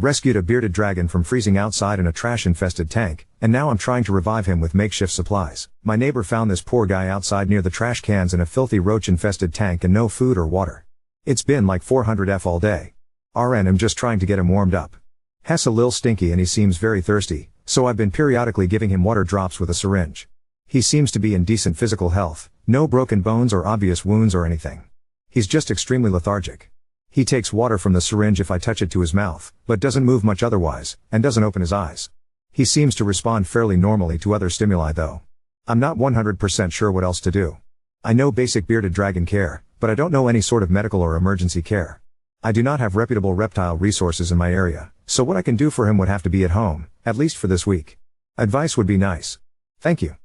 Rescued a bearded dragon from freezing outside in a trash-infested tank, and now I'm trying to revive him with makeshift supplies. My neighbor found this poor guy outside near the trash cans in a filthy roach-infested tank and no food or water. It's been like 400 all day. I'm just trying to get him warmed up. Hess a lil stinky and he seems very thirsty, so I've been periodically giving him water drops with a syringe. He seems to be in decent physical health, no broken bones or obvious wounds or anything. He's just extremely lethargic. He takes water from the syringe if I touch it to his mouth, but doesn't move much otherwise, and doesn't open his eyes. He seems to respond fairly normally to other stimuli though. I'm not 100% sure what else to do. I know basic bearded dragon care, but I don't know any sort of medical or emergency care. I do not have reputable reptile resources in my area, so what I can do for him would have to be at home, at least for this week. Advice would be nice. Thank you.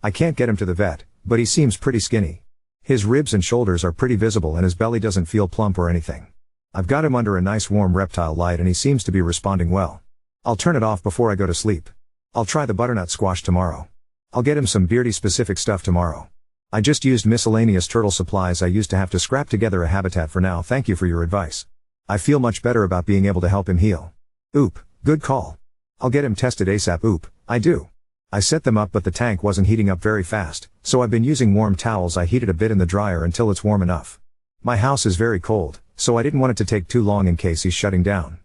I can't get him to the vet, but he seems pretty skinny. His ribs and shoulders are pretty visible and his belly doesn't feel plump or anything. I've got him under a nice warm reptile light and he seems to be responding well. I'll turn it off before I go to sleep. I'll try the butternut squash tomorrow. I'll get him some beardy specific stuff tomorrow. I just used miscellaneous turtle supplies I used to have to scrap together a habitat for now. Thank you for your advice. I feel much better about being able to help him heal. Good call. I'll get him tested ASAP. I do. I set them up but the tank wasn't heating up very fast, so I've been using warm towels. I heated a bit in the dryer until it's warm enough. My house is very cold, so I didn't want it to take too long in case he's shutting down.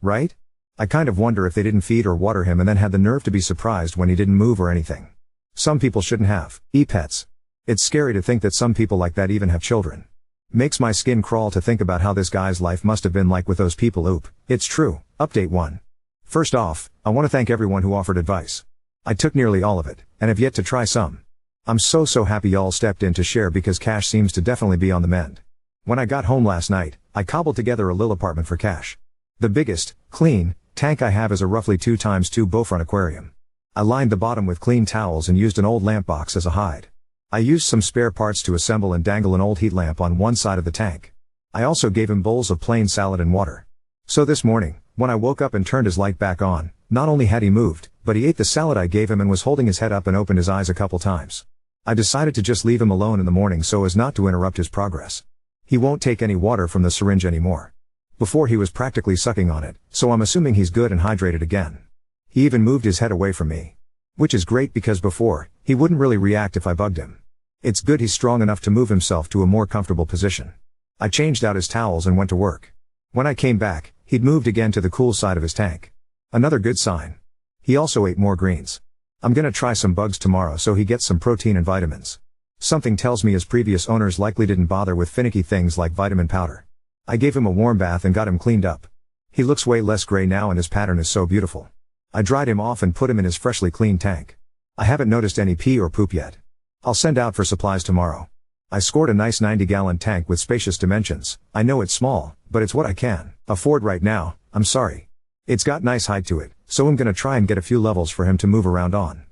Right? I kind of wonder if they didn't feed or water him and then had the nerve to be surprised when he didn't move or anything. Some people shouldn't have pets. It's scary to think that some people like that even have children. Makes my skin crawl to think about how this guy's life must have been like with those people. It's true. Update 1. First off, I want to thank everyone who offered advice. I took nearly all of it, and have yet to try some. I'm so happy y'all stepped in to share because Cash seems to definitely be on the mend. When I got home last night, I cobbled together a little apartment for Cash. The biggest, clean, tank I have is a roughly 2x2 Beaufront aquarium. I lined the bottom with clean towels and used an old lamp box as a hide. I used some spare parts to assemble and dangle an old heat lamp on one side of the tank. I also gave him bowls of plain salad and water. So this morning, when I woke up and turned his light back on, not only had he moved, but he ate the salad I gave him and was holding his head up and opened his eyes a couple times. I decided to just leave him alone in the morning so as not to interrupt his progress. He won't take any water from the syringe anymore. Before he was practically sucking on it, so I'm assuming he's good and hydrated again. He even moved his head away from me. Which is great because before, he wouldn't really react if I bugged him. It's good he's strong enough to move himself to a more comfortable position. I changed out his towels and went to work. When I came back, he'd moved again to the cool side of his tank. Another good sign. He also ate more greens. I'm gonna try some bugs tomorrow so he gets some protein and vitamins. Something tells me his previous owners likely didn't bother with finicky things like vitamin powder. I gave him a warm bath and got him cleaned up. He looks way less gray now and his pattern is so beautiful. I dried him off and put him in his freshly cleaned tank. I haven't noticed any pee or poop yet. I'll send out for supplies tomorrow. I scored a nice 90-gallon tank with spacious dimensions. I know it's small, but it's what I can afford right now. I'm sorry. It's got nice height to it, so I'm gonna try and get a few levels for him to move around on.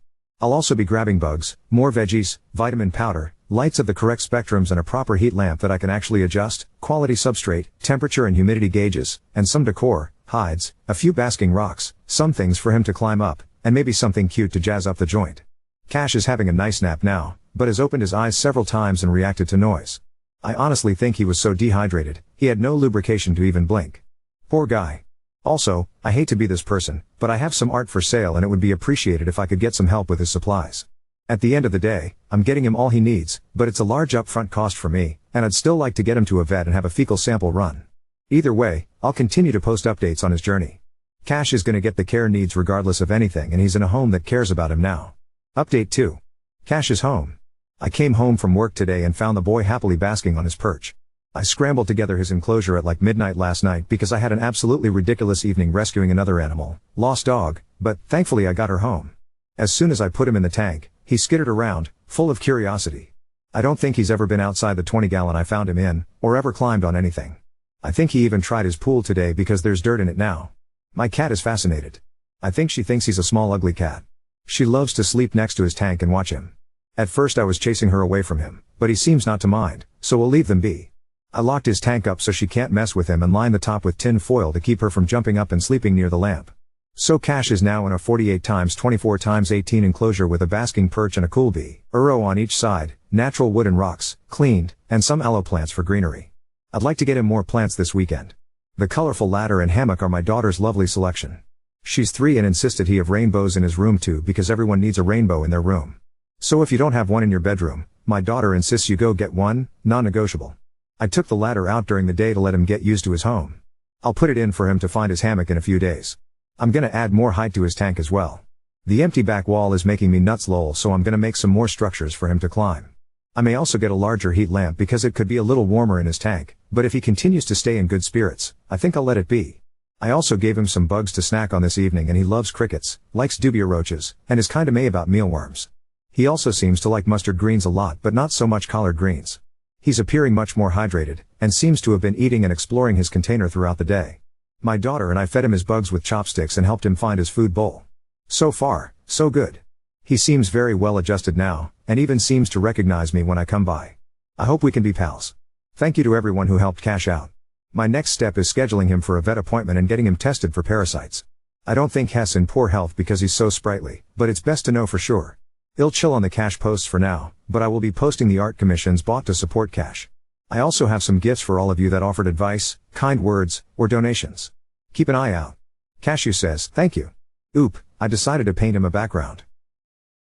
I'll also be grabbing bugs, more veggies, vitamin powder, lights of the correct spectrums and a proper heat lamp that I can actually adjust, quality substrate, temperature and humidity gauges, and some decor, hides, a few basking rocks, some things for him to climb up, and maybe something cute to jazz up the joint. Cash is having a nice nap now, but has opened his eyes several times and reacted to noise. I honestly think he was so dehydrated, he had no lubrication to even blink. Poor guy. Also, I hate to be this person, but I have some art for sale and it would be appreciated if I could get some help with his supplies. At the end of the day, I'm getting him all he needs, but it's a large upfront cost for me, and I'd still like to get him to a vet and have a fecal sample run. Either way, I'll continue to post updates on his journey. Cash is gonna get the care needs regardless of anything and he's in a home that cares about him now. Update 2. Cash is home. I came home from work today and found the boy happily basking on his perch. I scrambled together his enclosure at like midnight last night because I had an absolutely ridiculous evening rescuing another animal, lost dog, but thankfully I got her home. As soon as I put him in the tank, he skittered around, full of curiosity. I don't think he's ever been outside the 20-gallon I found him in, or ever climbed on anything. I think he even tried his pool today because there's dirt in it now. My cat is fascinated. I think she thinks he's a small ugly cat. She loves to sleep next to his tank and watch him. At first I was chasing her away from him, but he seems not to mind, so we'll leave them be. I locked his tank up so she can't mess with him and lined the top with tin foil to keep her from jumping up and sleeping near the lamp. So Cash is now in a 48x24x18 enclosure with a basking perch and a cool bee burrow on each side, natural wood and rocks, cleaned, and some aloe plants for greenery. I'd like to get him more plants this weekend. The colorful ladder and hammock are my daughter's lovely selection. She's 3 and insisted he have rainbows in his room too because everyone needs a rainbow in their room. So if you don't have one in your bedroom, my daughter insists you go get one, non-negotiable. I took the ladder out during the day to let him get used to his home. I'll put it in for him to find his hammock in a few days. I'm gonna add more height to his tank as well. The empty back wall is making me nuts lol, so I'm gonna make some more structures for him to climb. I may also get a larger heat lamp because it could be a little warmer in his tank, but if he continues to stay in good spirits, I think I'll let it be. I also gave him some bugs to snack on this evening, and he loves crickets, likes dubia roaches, and is kinda meh about mealworms. He also seems to like mustard greens a lot but not so much collard greens. He's appearing much more hydrated, and seems to have been eating and exploring his container throughout the day. My daughter and I fed him his bugs with chopsticks and helped him find his food bowl. So far, so good. He seems very well adjusted now, and even seems to recognize me when I come by. I hope we can be pals. Thank you to everyone who helped cash out. My next step is scheduling him for a vet appointment and getting him tested for parasites. I don't think Hess in poor health because he's so sprightly, but it's best to know for sure. I'll chill on the cash posts for now, but I will be posting the art commissions bought to support cash. I also have some gifts for all of you that offered advice, kind words, or donations. Keep an eye out. Cashew says, thank you. Oop, I decided to paint him a background.